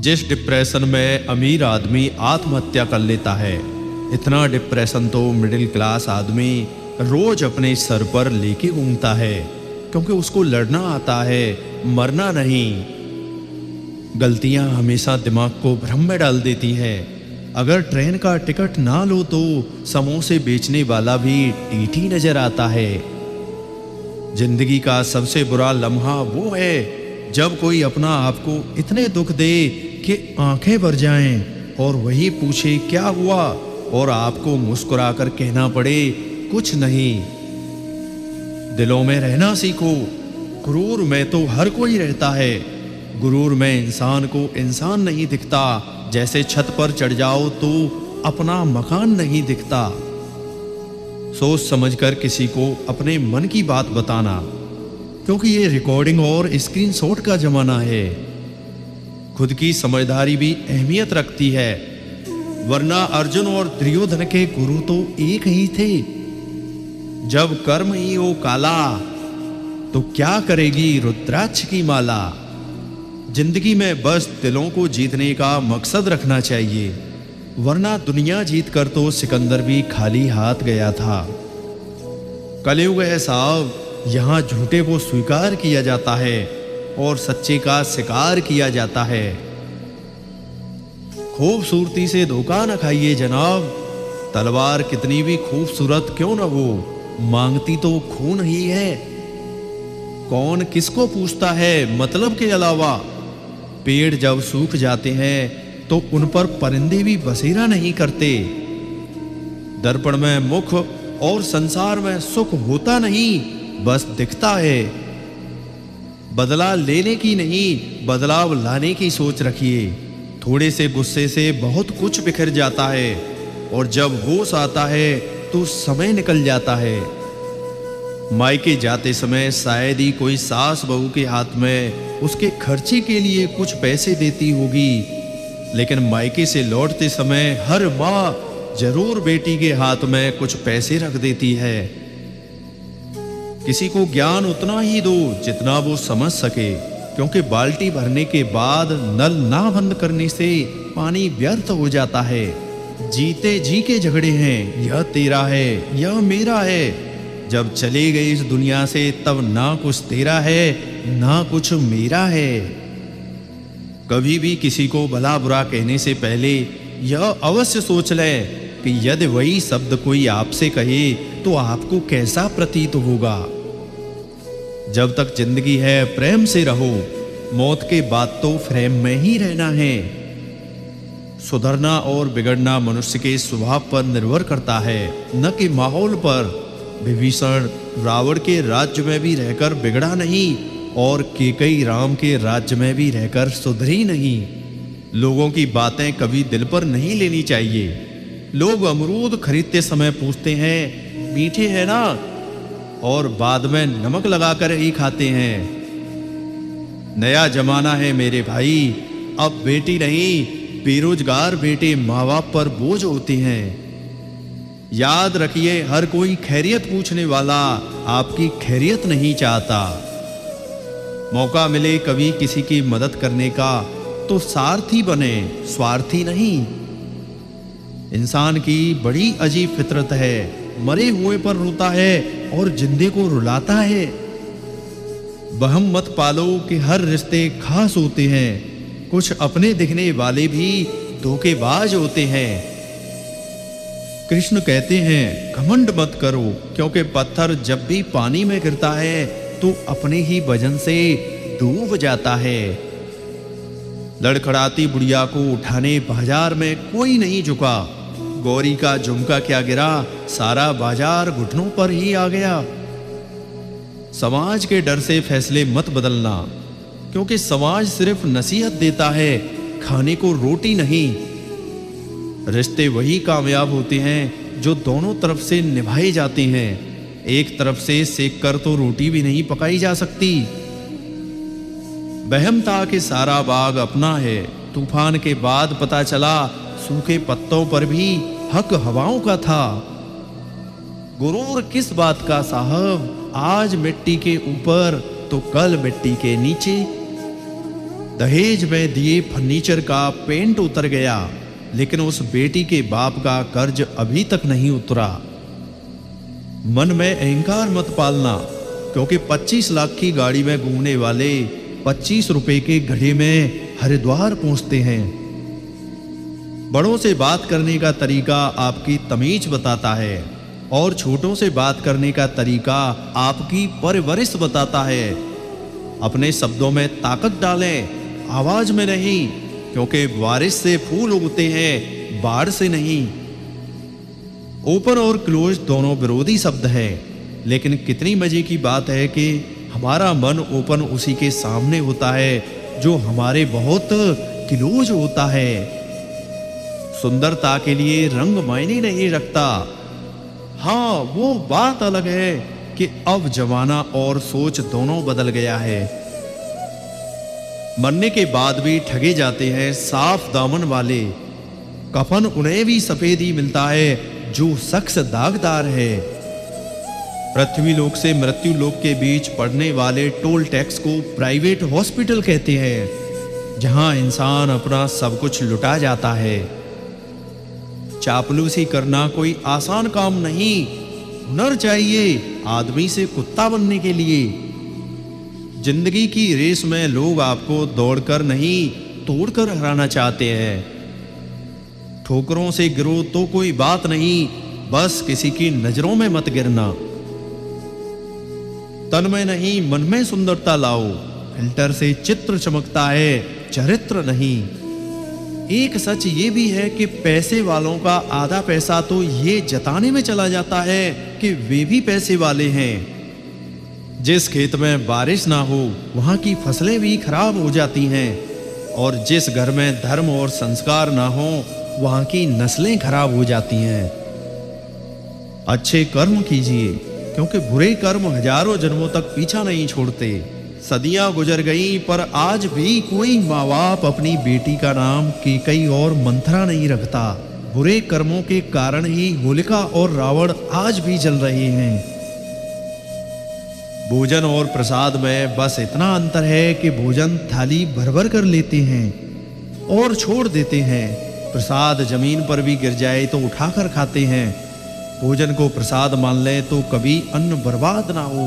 जिस डिप्रेशन में अमीर आदमी आत्महत्या कर लेता है, इतना डिप्रेशन तो मिडिल क्लास आदमी रोज अपने सर पर लेके घूमता है, क्योंकि उसको लड़ना आता है, मरना नहीं। गलतियां हमेशा दिमाग को भ्रम में डाल देती है। अगर ट्रेन का टिकट ना लो तो समोसे बेचने वाला भी टीटी नजर आता है। जिंदगी का सबसे बुरा लम्हा वो है जब कोई अपना आपको इतने दुख दे कि आंखें भर जाएं और वही पूछे क्या हुआ, और आपको मुस्कुराकर कहना पड़े कुछ नहीं। दिलों में रहना सीखो। गुरूर में तो हर कोई रहता है, गुरूर में इंसान को इंसान नहीं दिखता। जैसे छत पर चढ़ जाओ तो अपना मकान नहीं दिखता। सोच समझकर किसी को अपने मन की बात बताना, क्योंकि ये रिकॉर्डिंग और स्क्रीनशॉट का जमाना है। खुद की समझदारी भी अहमियत रखती है, वरना अर्जुन और दुर्योधन के गुरु तो एक ही थे। जब कर्म ही हो काला तो क्या करेगी रुद्राक्ष की माला। जिंदगी में बस दिलों को जीतने का मकसद रखना चाहिए, वरना दुनिया जीत कर तो सिकंदर भी खाली हाथ गया था। कलयुग है साहब, यहाँ झूठे को स्वीकार किया जाता है और सच्चे का शिकार किया जाता है। खूबसूरती से धोखा न खाइए जनाब, तलवार कितनी भी खूबसूरत क्यों न हो, मांगती तो खून ही है। कौन किसको पूछता है मतलब के अलावा। पेड़ जब सूख जाते हैं तो उन पर परिंदे भी बसेरा नहीं करते। दर्पण में मुख और संसार में सुख होता नहीं, बस दिखता है। बदला लेने की नहीं, बदलाव लाने की सोच रखिए। थोड़े से गुस्से से बहुत कुछ बिखर जाता है, और जब होश आता है तो समय निकल जाता है। मायके जाते समय शायद ही कोई सास बहू के हाथ में उसके खर्चे के लिए कुछ पैसे देती होगी, लेकिन मायके से लौटते समय हर माँ जरूर बेटी के हाथ में कुछ पैसे रख देती है। किसी को ज्ञान उतना ही दो जितना वो समझ सके, क्योंकि बाल्टी भरने के बाद नल ना बंद करने से पानी व्यर्थ हो जाता है। जीते जी के झगड़े हैं, यह तेरा है यह मेरा है। जब चले गए इस दुनिया से तब ना कुछ तेरा है ना कुछ मेरा है। कभी भी किसी को भला बुरा कहने से पहले यह अवश्य सोच लें कि यदि वही शब्द कोई आपसे कहे तो आपको कैसा प्रतीत होगा। जब तक जिंदगी है प्रेम से रहो, मौत के बाद तो फ्रेम में ही रहना है। सुधरना और बिगड़ना मनुष्य के स्वभाव पर निर्भर करता है, न कि माहौल पर। विभीषण रावण के राज्य में भी रहकर बिगड़ा नहीं, और कैकेयी राम के राज्य में भी रहकर सुधरी नहीं। लोगों की बातें कभी दिल पर नहीं लेनी चाहिए। लोग अमरूद खरीदते समय पूछते हैं मीठे हैं ना, और बाद में नमक लगाकर ही खाते हैं। नया जमाना है मेरे भाई, अब बेटी नहीं बेरोजगार बेटे माँ बाप पर बोझ होते हैं। याद रखिए, हर कोई खैरियत पूछने वाला आपकी खैरियत नहीं चाहता। मौका मिले कभी किसी की मदद करने का तो सारथी बने, स्वार्थी नहीं। इंसान की बड़ी अजीब फितरत है, मरे हुए पर रोता है और जिंदे को रुलाता है। वहम मत पालो कि हर रिश्ते खास होते हैं, कुछ अपने दिखने वाले भी धोखेबाज होते हैं। कृष्ण कहते हैं घमंड मत करो, क्योंकि पत्थर जब भी पानी में गिरता है तो अपने ही वजन से डूब जाता है। लड़खड़ाती बुढ़िया को उठाने बाजार में कोई नहीं झुका। गौरी का झुमका क्या गिरा, सारा बाजार घुटनों पर ही आ गया। समाज के डर से फैसले मत बदलना, क्योंकि समाज सिर्फ नसीहत देता है, खाने को रोटी नहीं। रिश्ते वही कामयाब होते हैं जो दोनों तरफ से निभाए जाते हैं। एक तरफ से सेक कर तो रोटी भी नहीं पकाई जा सकती। वहम था कि सारा बाग अपना है, तूफान के बाद पता चला सूखे पत्तों पर भी हक हवाओं का था। गुरूर किस बात का साहब, आज मिट्टी के ऊपर तो कल मिट्टी के नीचे। दहेज में दिए फर्नीचर का पेंट उतर गया, लेकिन उस बेटी के बाप का कर्ज अभी तक नहीं उतरा। मन में अहंकार मत पालना, क्योंकि 25 लाख की गाड़ी में घूमने वाले 25 रुपए के घड़े में हरिद्वार पहुंचते हैं। बड़ों से बात करने का तरीका आपकी तमीज बताता है और छोटों से बात करने का तरीका आपकी परवरिश बताता है। अपने शब्दों में ताकत डालें, आवाज में नहीं, क्योंकि बारिश से फूल उगते हैं, बाढ़ से नहीं। ओपन और क्लोज दोनों विरोधी शब्द हैं, लेकिन कितनी मजे की बात है कि हमारा मन ओपन उसी के सामने होता है जो हमारे बहुत क्लोज होता है। सुंदरता के लिए रंग मायने नहीं रखता। हाँ, वो बात अलग है कि अब जमाना और सोच दोनों बदल गया है। मरने के बाद भी ठगे जाते हैं साफ दामन वाले। कफन उन्हें भी सफेद ही मिलता है जो शख्स दागदार है। पृथ्वी लोक से मृत्यु लोक के बीच पड़ने वाले टोल टैक्स को प्राइवेट हॉस्पिटल कहते हैं, जहां इंसान अपना सब कुछ लुटा जाता है। चापलूसी करना कोई आसान काम नहीं। हुनर चाहिए आदमी से कुत्ता बनने के लिए। जिंदगी की रेस में लोग आपको दौड़कर नहीं, तोड़कर हराना चाहते हैं। ठोकरों से गिरो तो कोई बात नहीं, बस किसी की नजरों में मत गिरना। तन में नहीं, मन में सुंदरता लाओ। फिल्टर से चित्र चमकता है, चरित्र नहीं। एक सच ये भी है कि पैसे वालों का आधा पैसा तो ये जताने में चला जाता है कि वे भी पैसे वाले हैं। जिस खेत में बारिश ना हो, वहां की फसलें भी खराब हो जाती हैं, और जिस घर में धर्म और संस्कार ना हो, वहां की नस्लें खराब हो जाती हैं। अच्छे कर्म कीजिए, क्योंकि बुरे कर्म हजारों जन्मों तक पीछा नहीं छोड़ते। सदियां गुजर गई, पर आज भी कोई माँ बाप अपनी बेटी का नाम केकई और मंथरा नहीं रखता। बुरे कर्मों के कारण ही होलिका और रावण आज भी जल रहे हैं। भोजन और प्रसाद में बस इतना अंतर है कि भोजन थाली भर भर कर लेते हैं और छोड़ देते हैं। प्रसाद जमीन पर भी गिर जाए तो उठाकर खाते हैं। भोजन को प्रसाद मान ले तो कभी अन्न बर्बाद ना हो।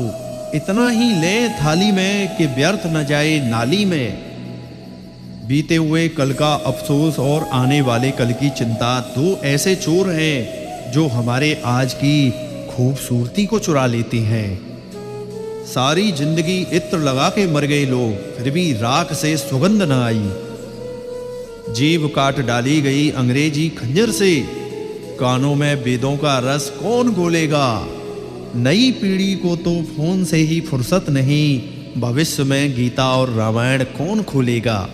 इतना ही ले थाली में कि व्यर्थ न जाए नाली में। बीते हुए कल का अफसोस और आने वाले कल की चिंता दो ऐसे चोर हैं जो हमारे आज की खूबसूरती को चुरा लेते हैं। सारी जिंदगी इत्र लगा के मर गए लोग, फिर भी राख से सुगंध न आई। जीभ काट डाली गई अंग्रेजी खंजर से, कानों में वेदों का रस कौन घोलेगा। नई पीढ़ी को तो फोन से ही फुर्सत नहीं, भविष्य में गीता और रामायण कौन खोलेगा।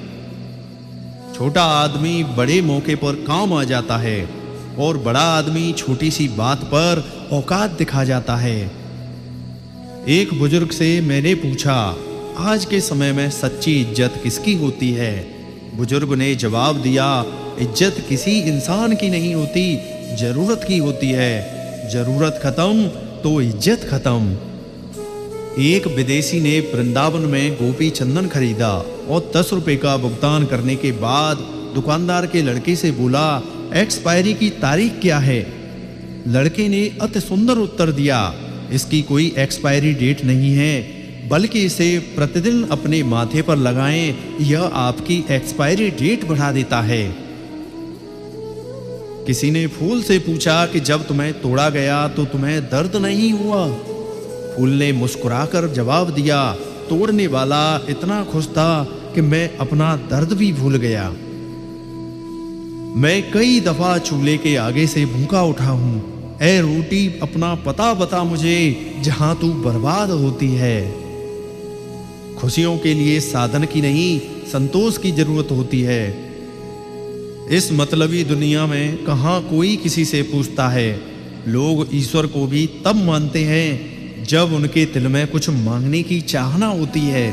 छोटा आदमी बड़े मौके पर काम आ जाता है और बड़ा आदमी छोटी सी बात पर औकात दिखा जाता है। एक बुजुर्ग से मैंने पूछा, आज के समय में सच्ची इज्जत किसकी होती है? बुजुर्ग ने जवाब दिया, इज्जत किसी इंसान की नहीं होती, जरूरत की होती है। जरूरत खत्म तो इज्जत खत्म। एक विदेशी ने वृंदावन में गोपी चंदन खरीदा और 10 रुपए का भुगतान करने के बाद दुकानदार के लड़के से बोला, एक्सपायरी की तारीख क्या है? लड़के ने अति सुंदर उत्तर दिया, इसकी कोई एक्सपायरी डेट नहीं है, बल्कि इसे प्रतिदिन अपने माथे पर लगाएं, यह आपकी एक्सपायरी डेट बढ़ा देता है। किसी ने फूल से पूछा कि जब तुम्हें तोड़ा गया तो तुम्हें दर्द नहीं हुआ? फूल ने मुस्कुराकर जवाब दिया, तोड़ने वाला इतना खुश था कि मैं अपना दर्द भी भूल गया। मैं कई दफा चूल्हे के आगे से भूखा उठा हूं। ऐ रोटी, अपना पता बता मुझे, जहां तू बर्बाद होती है। खुशियों के लिए साधन की नहीं, संतोष की जरूरत होती है। इस मतलबी दुनिया में कहां कोई किसी से पूछता है। लोग ईश्वर को भी तब मानते हैं जब उनके दिल में कुछ मांगने की चाहना होती है।